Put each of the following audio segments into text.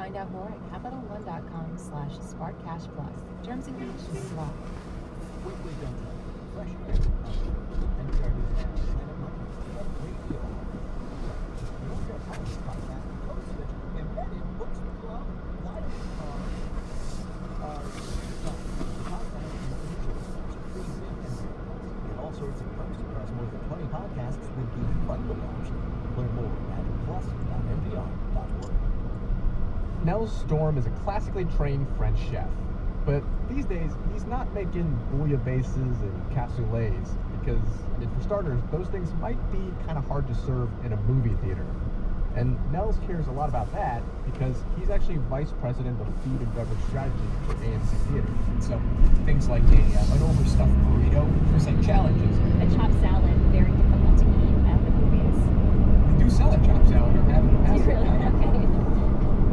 Find out more at CapitalOne.com/SparkCashPlus. Terms and conditions apply. Weekly Donut, fresh air, NPR News Now, Planet Money, and Radio. The NPR Politics Podcast, Code Switch, Embedded, Books with Love, Live in the Car, Get all sorts of perks across more than 20 podcasts with the bundle option. Learn more at plus.npr.org. Nels Storm is a classically trained French chef, but these days he's not making bouillabaisses and cassoulets because, for starters, those things might be kind of hard to serve in a movie theater. And Nels cares a lot about that because he's actually vice president of food and beverage strategy for AMC Theater. So things like an overstuffed burrito present challenges. A chopped salad, very difficult to eat at the movies. We do sell a chopped salad, or have in the past. Really? Okay.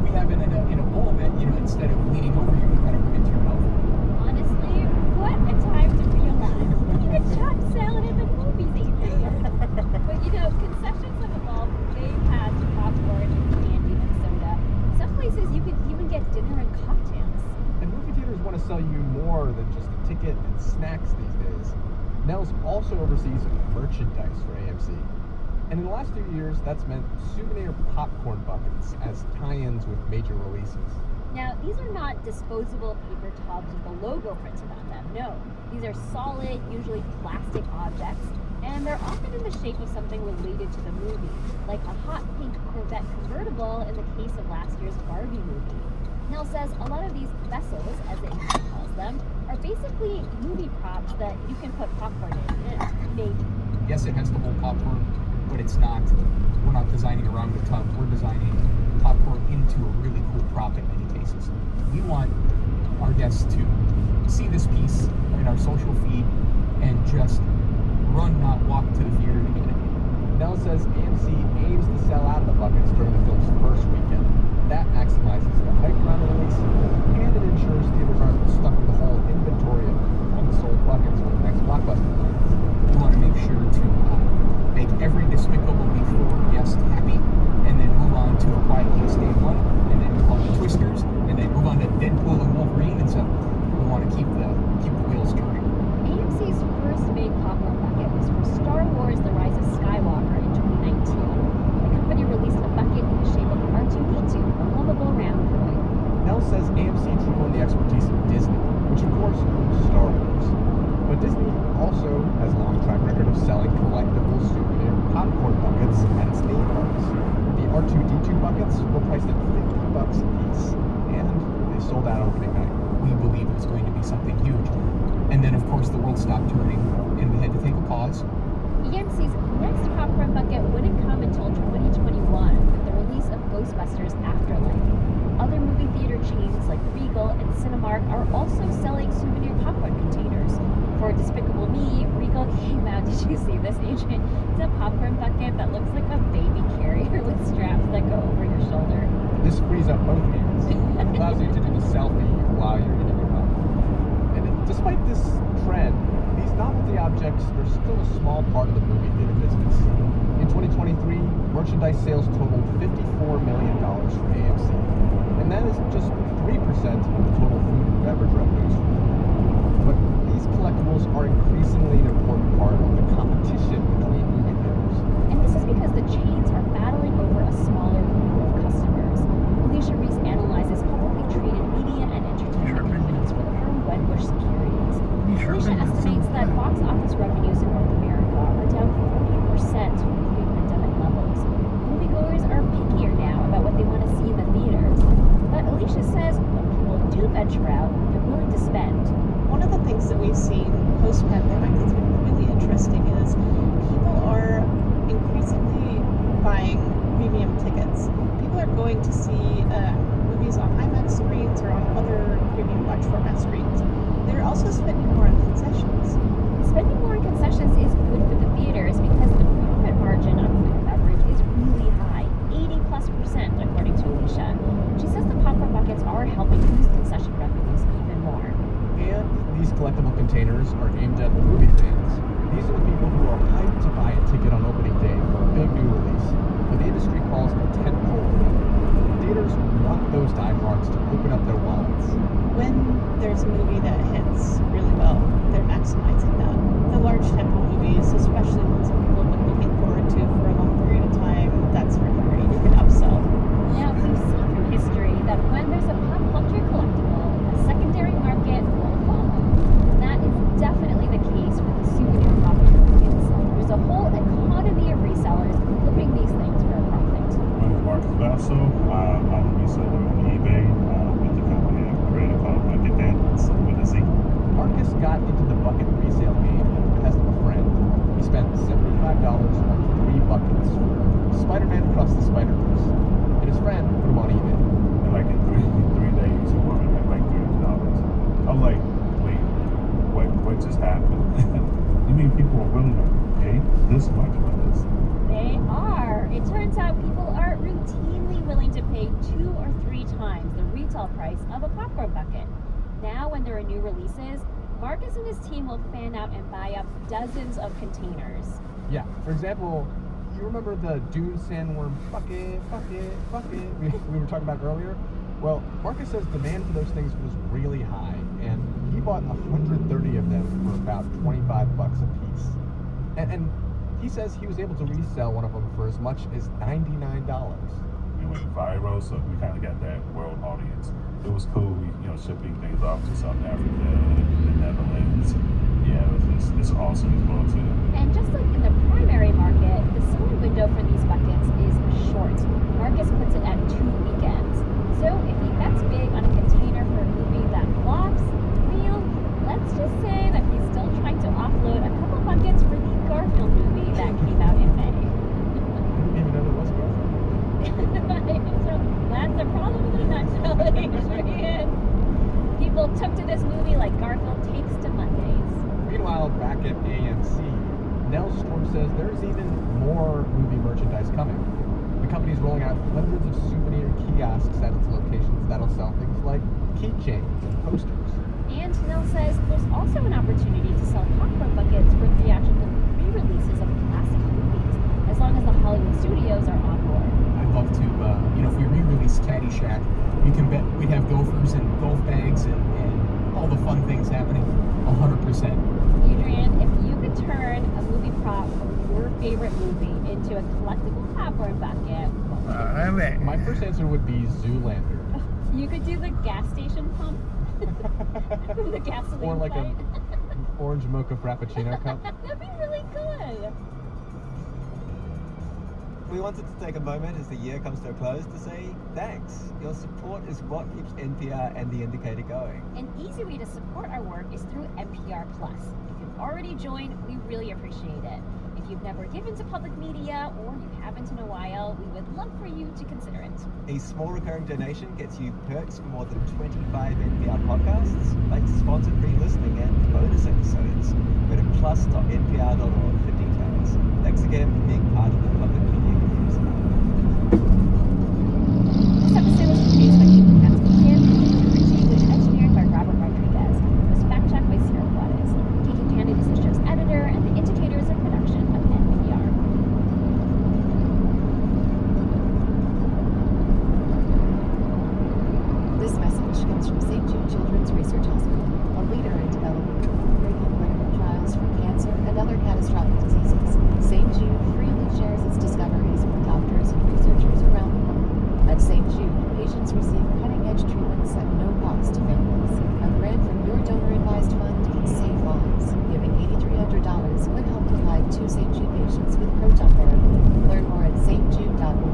We have it in a bowl that, instead of leaning over, you can kind of bring it to your mouth. Honestly, what a time to realize. A chopped salad at the movies, Adrian. But concessions have evolved way past popcorn, candy, and soda. Some places you can even get dinner and cocktails. And movie theaters want to sell you more than just a ticket and snacks these days. Nels also oversees merchandise for AMC. And in the last few years, that's meant souvenir popcorn buckets as tie-ins with major releases. Now, these are not disposable paper tubs with a logo printed on them. No, these are solid, usually plastic objects, and they're often in the shape of something related to the movie, like a hot pink Corvette convertible in the case of last year's Barbie movie. Nell says a lot of these vessels, as it calls them, are basically movie props that you can put popcorn in. Maybe. Yes, it has to hold popcorn, but we're not designing around the tub. We're designing popcorn into a really cool prop in many cases. We want our guests to see this piece in our social feed and just run, not walk to the theater to get it. Nell says AMC aims to sell out of the buckets during the film's first weekend. That maximizes the hype around the release, and it ensures theaters aren't stuck with the whole inventory of unsold buckets when the next blockbuster lands. We want to make sure to make every Despicable Me 4 guest happy, and then move on to A Quiet Place Day 1, and then move on to Twisters, and then move on to Deadpool and Wolverine, and so we want to keep the wheels turning. AMC's first big popcorn bucket was for Star Wars The Rise of Skywalker in 2019. The company released a bucket in the shape of R2-D2, a lovable round droid. Nell says AMC drew on the expertise of Disney, which of course owns Star Wars. But Disney also has a long track record of selling collectible souvenir popcorn buckets at its theme parks. The R2-D2 buckets were priced at $50 a piece, and they sold out opening night. We believe it's going to be something huge. And then, of course, the world stopped turning, and we had to take a pause. AMC's next popcorn bucket wouldn't come until 2021 with the release of Ghostbusters Afterlife. Other movie theater chains like Regal and Cinemark are also selling souvenir popcorn containers. For Despicable Me, Regal came out, did you see this, Adrian? It's a popcorn bucket that looks like a baby carrier with straps that go over your shoulder. This frees up both hands and allows you to do the selfie while you're eating your popcorn. And despite this trend, these novelty objects are still a small part of the movie theater business. In 2023, merchandise sales totaled $54 million for AMC, and that is just 3% of the total food and beverage revenues. But these collectibles are increasingly an important part of the competition between movie theaters. And this is because the chains are battling over a smaller pool of customers. Alicia Reese analyzes publicly traded media and entertainment companies for the firm Wedbush Securities. Alicia estimates that box office revenues in North America are down 40% from pre-pandemic levels. Moviegoers are pickier now about what they want to see in the theaters. But Alicia says when people do venture out, they're willing to spend. One of the things that we've seen post-pandemic that's been really interesting is on 3 buckets for Spider-Man Across the Spider-Verse. And his friend put them on eBay. And like in three days, a woman had like $300. I'm like, wait, what just happened? You mean people are willing to pay this much for this? They are. It turns out people are routinely willing to pay 2 or 3 times the retail price of a popcorn bucket. Now, when there are new releases, Marcus and his team will fan out and buy up dozens of containers. Yeah, for example, you remember the Dune Sandworm bucket we were talking about earlier? Well, Marcus says demand for those things was really high, and he bought 130 of them for about $25 a piece. And he says he was able to resell one of them for as much as $99. We went viral, so we kind of got that world audience. It was cool, shipping things off to South Africa and the Netherlands. Yeah, it's awesome as well too. And just like in the primary market, the selling window for these buckets is short. Marcus puts it at 2 weekends. So if he bets big on a container for a movie that flops, well, let's just say that he's still trying to offload a couple buckets for the Garfield movie that came out in May. I didn't even know there was Garfield. So that's the problem with the nutshell, Adrian. People took to this movie like Garfield takes to Mondays. Meanwhile, back at AMC, Nell Storm says there's even more movie merchandise coming. The company's rolling out hundreds of souvenir kiosks at its locations that'll sell things like keychains and posters. And Nell says there's also an opportunity to sell popcorn buckets for theatrical re-releases of classic movies, as long as the Hollywood studios are on board. I'd love to, if we re-release Caddyshack, you can bet we'd have gophers and golf bags and all the fun things happening 100%. Adrian, if you could turn a movie prop from your favorite movie into a collectible popcorn bucket, My first answer would be Zoolander. you could do the gas station pump. The gasoline Or like fight. an orange mocha frappuccino cup. That'd be really good. We wanted to take a moment as the year comes to a close to say thanks. Your support is what keeps NPR and The Indicator going. An easy way to support our work is through NPR Plus. If you've already joined, we really appreciate it. If you've never given to public media or you haven't in a while, we would love for you to consider it. A small recurring donation gets you perks for more than 25 NPR podcasts, like sponsored free listening and bonus episodes. Go to plus.npr.org for details. Thanks again for being part of the public media community. This episode was produced by Caitlin Katz-Kim, and Richie was engineered by Robert Rodriguez. It was fact-checked by Sierra Juarez. Kiki Candid is the show's editor, and The Indicator is a production of NPR. This message comes from St. Jude Children's Research Hospital, a leader in developing groundbreaking clinical trials for cancer and other catastrophic diseases. St. Jude freely shares its discoveries with doctors and researchers around the world. At St. Jude, patients receive cutting-edge treatments at no cost to families. A grant from your donor-advised fund can save lives. Giving $8,300 could help provide 2 St. Jude patients with proton therapy. Learn more at stjude.org/DAF.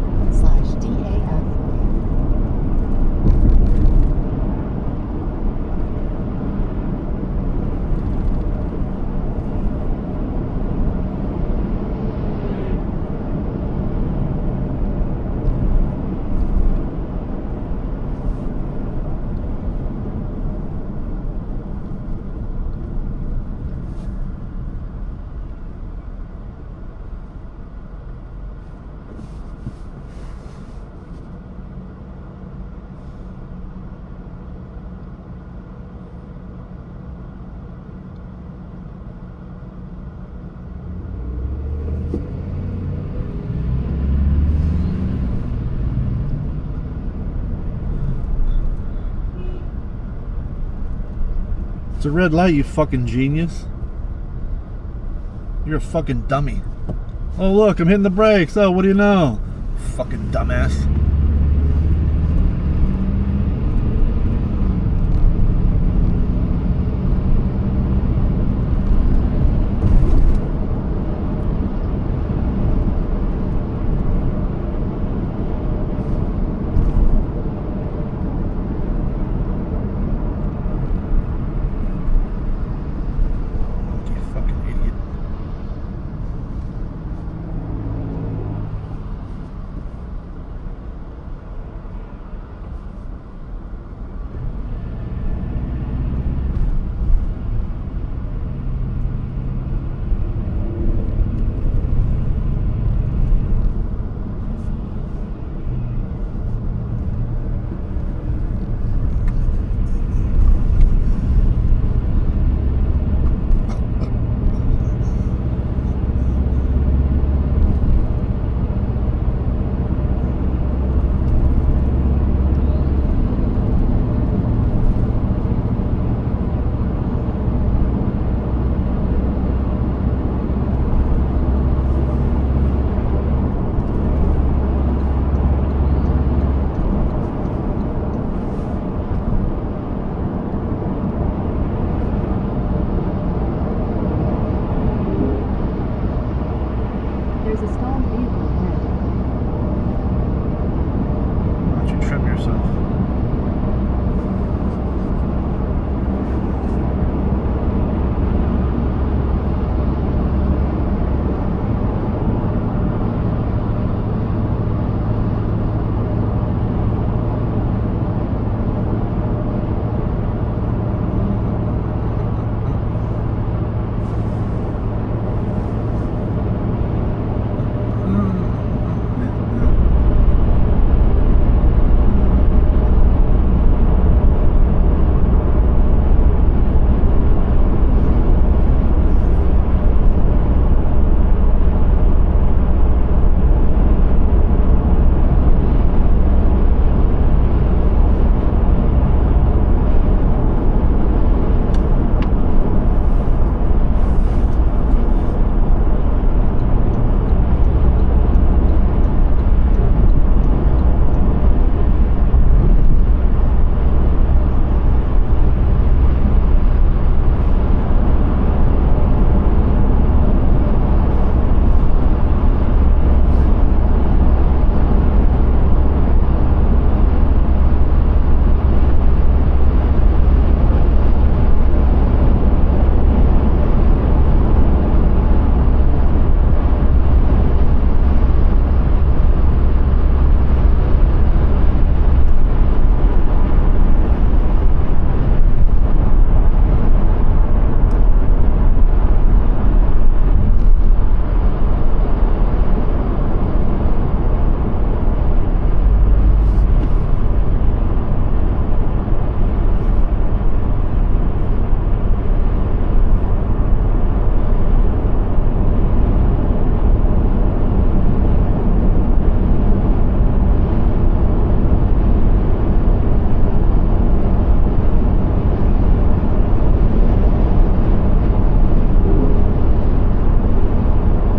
It's a red light, you fucking genius. You're a fucking dummy. Oh, look, I'm hitting the brakes. Oh, what do you know? Fucking dumbass. There's a stalled vehicle ahead. Why don't you trim yourself?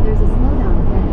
There's a slowdown ahead.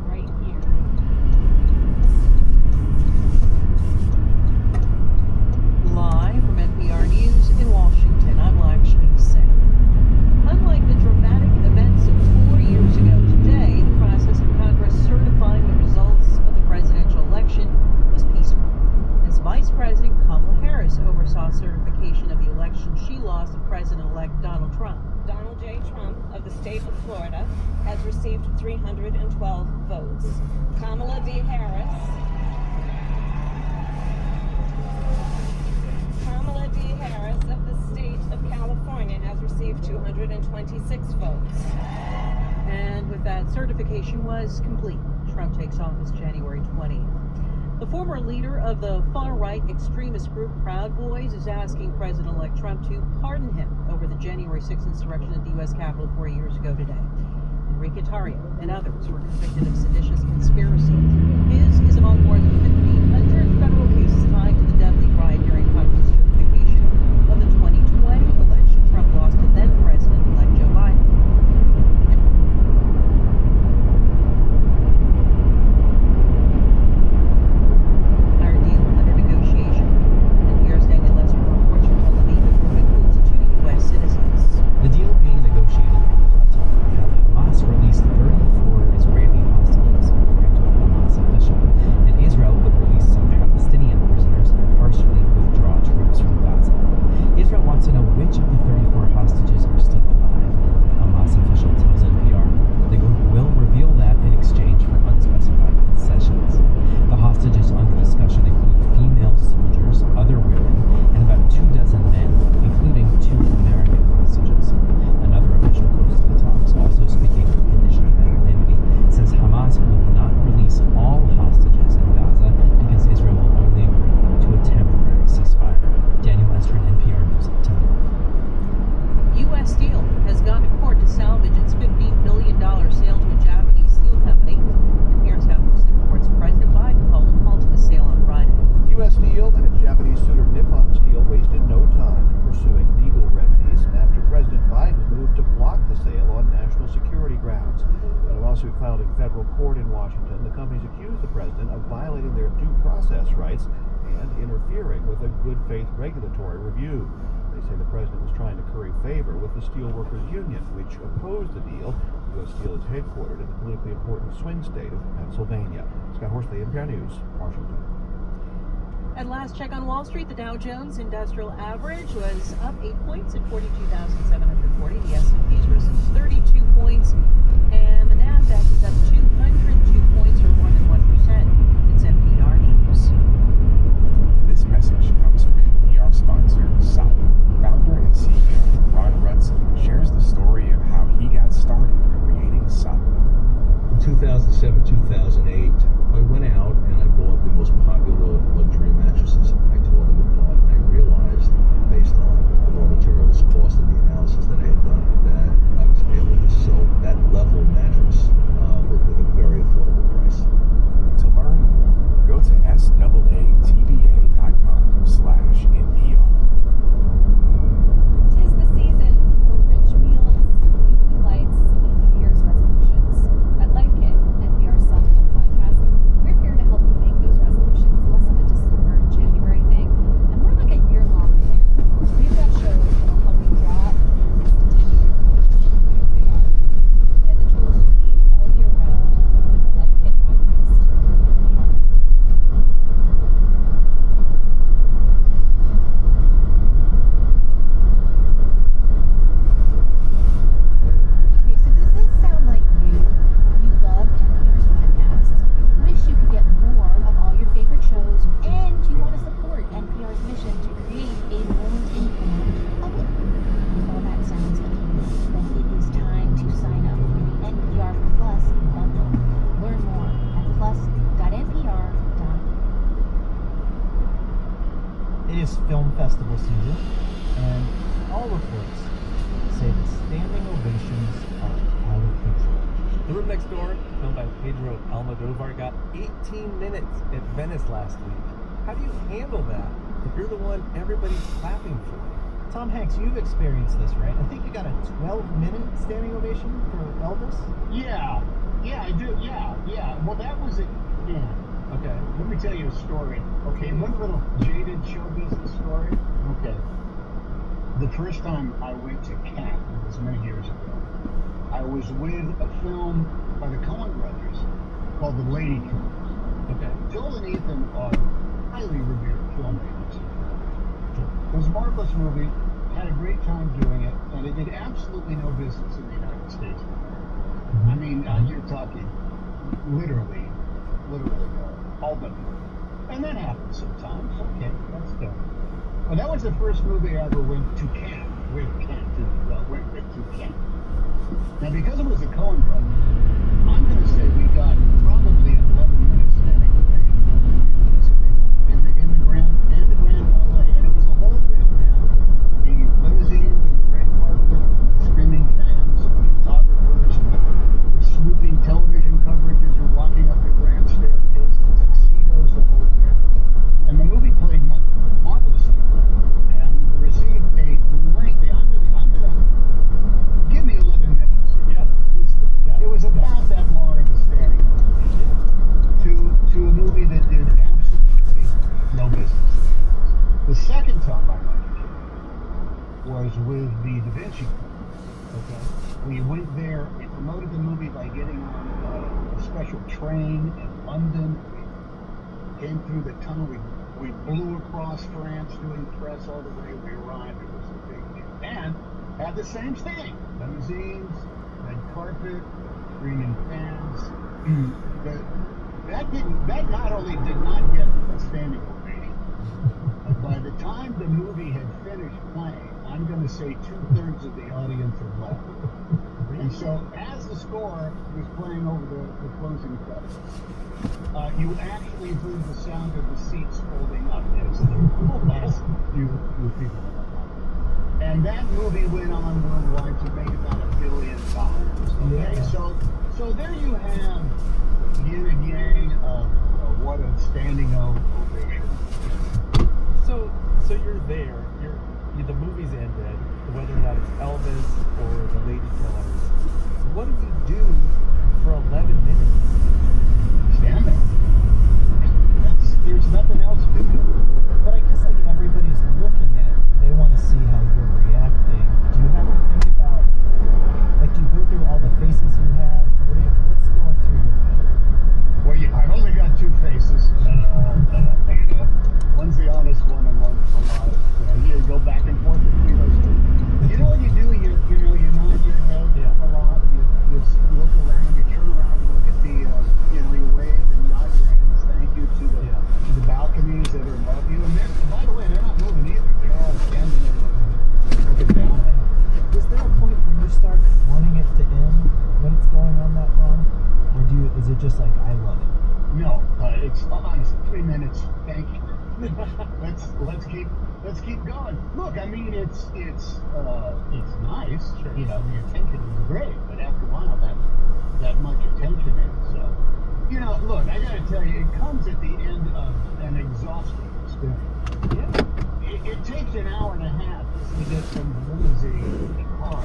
Right here. Live from NPR News in Washington, I'm Lakshmi Singh. Unlike the dramatic events of 4 years ago today, the process of Congress certifying the results of the presidential election was peaceful, as Vice President Kamala Harris oversaw certification of the election she lost to President-elect Donald Trump. Donald J. Trump of the state of Florida has received 312 votes. Kamala D. Harris Kamala D. Harris of the state of California has received 226 votes. And with that, certification was complete. Trump takes office January 20th. The former leader of the far-right extremist group Proud Boys is asking President-elect Trump to pardon him over the January 6th insurrection at the U.S. Capitol 4 years ago today. Enrique Tarrio and others were convicted of seditious conspiracy. His is among more than 1,500 federal cases tied to the deadly riot during Congress certification of the 2020 election. Trump lost to then-President-elect Joe Biden. Our deal under negotiation. NPR's Daniel Lester reports from Tel Aviv. The group includes 2 U.S. citizens. The deal being negotiated in Qatar would have Hamas release 34 Israeli hostages, according to a Hamas official, and Israel would release some Palestinian prisoners and partially withdraw troops from Gaza. Israel wants to know which of the 34 hostages are still alive. A Hamas official tells NPR the group will reveal that in exchange for unspecified concessions. The hostages under discussion include female soldiers, other women, and about 24 men, including 2 American hostages. Another official close to the talks, also speaking with condition of anonymity, says Hamas will not release all hostages in Gaza because Israel will only agree to a temporary ceasefire. Daniel Lester, NPR News, Tel Aviv. U.S. Steel has gone to court to salvage its $15 billion sale to a Japanese steel company. NPR's Scott Wilson reports President Biden called a halt to the sale on Friday. U.S. Steel and its Japanese suitor Nippon Steel wasted no time pursuing legal remedies after President Biden moved to block the sale on national security grounds. In a lawsuit filed in federal court in Washington, the companies accused the president of violating their due process rights and interfering with a good faith regulatory review. They say the president was trying to curry favor with the steelworkers union, which opposed the deal. U.S. Steel is headquartered in the politically important swing state of Pennsylvania. Scott Horsley, NPR News, Washington. At last check on Wall Street, the Dow Jones Industrial Average was up 8 points at 42,740. The S&P is risen 32 points, and the Nasdaq is up 202 points, or more than 1%. It's NPR News. This message comes from NPR sponsor Sapa. Founder and CEO Ron Rudson shares the story of how he got started creating Sapa. In 2007, 2008, I went out and I bought the most popular luxury mattresses. I tore them apart and I realized, based on the raw materials cost and the analysis that I had done, that I was able to sell that level mattress with a very affordable price. To learn more, go to SAATBA.com/NPR. Tis the season for rich meals, twinkly lights, and New Year's resolutions. At Life Kit, NPR's self-help podcast, we're here to help you make those resolutions less of a December, January thing, and more like a year-long affair. We've got shows that'll help you draw and listen to your goals, whatever they are. Get the tools you need all year round with the Life Kit podcast. Okay, so does this sound like you? You love NPR's podcast, you wish you could get more of all your favorite shows, and you want to support NPR's mission to create a more informed public. If all that sounds like you, then it is time to sign up for the NPR Plus bundle. Learn more at plus.npr.org. It is film festival season, and all reports say that standing ovations are out of control. The Room Next Door, filmed by Pedro Almodovar, got 18 minutes at Venice last week. How do you handle that if you're the one everybody's clapping for? Tom Hanks, you've experienced this, right? I think you got a 12-minute standing ovation for Elvis. Yeah, I do. Yeah. Well, that was it. Yeah. Okay. Let me tell you a story. Okay, one little jaded show business story. Okay. The first time I went to Cannes, it was many years ago, I was with a film by the Coen brothers called The Lady Killers. Okay. Joel and Ethan are highly revered filmmakers. It was a marvelous movie, had a great time doing it, and it did absolutely no business in the United States. I mean, you're talking literally all but. And that happens sometimes. Okay, that's done. Well, that was the first movie I ever went to Cannes. Went with Cannes. Now, because it was a Coen Brothers, I'm going to say we got probably an 11-minute standing ovation in the Grand Ole, and it was the whole bit, man. The limousines and the red carpet, the screaming fans, the photographers, the swooping television coverage as you're walking up the grand staircase, the tuxedos, the whole bit. And the movie played marvelously and received a lengthy. I'm gonna give me 11 minutes. Yeah. It was about that long of a standing to a movie that did absolutely no business. The second time I went to Cannes was with the Da Vinci Code. Okay. We went there. We promoted the movie by getting on a special train in London. We came through the tunnel. We blew across France doing press all the way. We arrived. It was a big deal. And had the same thing. Limousines, red carpet, screaming fans. That not only did not get a standing ovation, but by the time the movie had finished playing, I'm going to say 2/3 of the audience had left. And so, as the score was playing over the closing credits, you actually heard the sound of the seats folding up as you people. And that movie went on worldwide to make about $1 billion. Okay, Yeah. so there you have yin and yang of what a standing ovation. So you're there. The movie's ended. Whether or not it's Elvis or the Lady Killers, what do you do for 11 minutes? Stand there. There's nothing else to do. But I guess like everybody's looking at you. They want to see how you're reacting. Do you have to think about, like, do you go through all the faces you have? What's going through your mind? Well, I've only got two faces. One's the honest one and one's the lie. You go back and forth between those two. You know what you do? You nod your head a lot. You look around. You turn around and look at the, you wave and nod your head. Thank you to the balconies that are above you. And by the way, they're not moving either. They're all standing there looking down. Is there a point where you start wanting it to end when it's going on that long? Or is it just like, I love it? No, it's honestly 3 minutes. Thank you. Let's keep going. Look, I mean, it's nice. Sure. The attention is great, but after a while, that much attention is. Look, I gotta tell you, it comes at the end of an exhausting experience. Yeah. It takes an hour and a half to get from the limousine to the car.